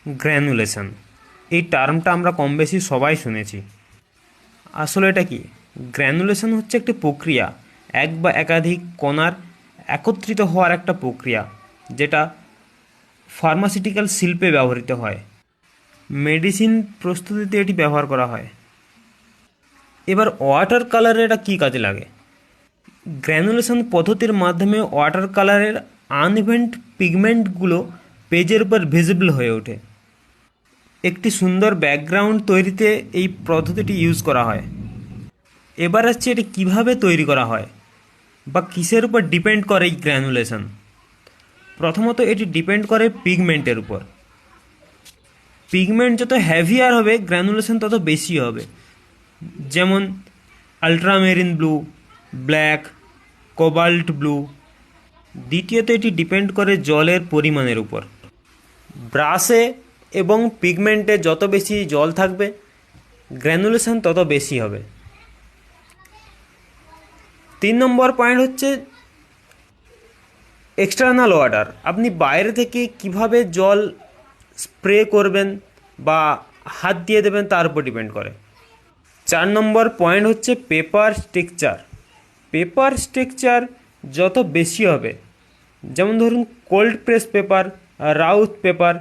Granulation, এই টার্মটা আমরা কম বেশি সবাই শুনেছি। আসলে এটা কি? গ্র্যানুলেশন হচ্ছে একটি প্রক্রিয়া, এক বা একাধিক কণার একত্রিত হওয়ার একটা প্রক্রিয়া, যেটা ফার্মাসিউটিক্যাল শিল্পে ব্যবহৃত হয়। মেডিসিন প্রস্তুতিতে এটি ব্যবহার করা হয়। এবার ওয়াটার কালারে এটা কী কাজে লাগে? গ্র্যানুলেশন পদ্ধতির মাধ্যমে ওয়াটার কালারের আনইভেন্ট পিগমেন্টগুলো পেজের উপর ভিজিবল হয়ে ওঠে। একটি সুন্দর ব্যাকগ্রাউন্ড তৈরিতে এই পদ্ধতিটি ইউজ করা হয়। এবার আসছে এটি কীভাবে তৈরি করা হয় বা কিসের উপর ডিপেন্ড করে এই গ্র্যানুলেশন। প্রথমত এটি ডিপেন্ড করে পিগমেন্টের উপর। পিগমেন্ট যত হ্যাভিয়ার হবে গ্র্যানুলেশন তত বেশি হবে, যেমন আলট্রামেরিন ব্লু, ব্ল্যাক, কোবাল্ট ব্লু। দ্বিতীয়ত এটি ডিপেন্ড করে জলের পরিমাণের উপর। ব্রাশে এবং পিগমেন্টে যত বেশি জল থাকবে গ্র্যানুলেশন তত বেশি হবে। 3 নম্বর পয়েন্ট হচ্ছে এক্সটার্নাল ওয়াটার। আপনি বাইরে থেকে কিভাবে জল স্প্রে করবেন বা হাত দিয়ে দেবেন তার উপর ডিপেন্ড করে। 4 নম্বর পয়েন্ট হচ্ছে পেপার স্ট্রাকচার। পেপার স্ট্রাকচার যত বেশি হবে, যেমন ধরুন cold press paper, Routh paper,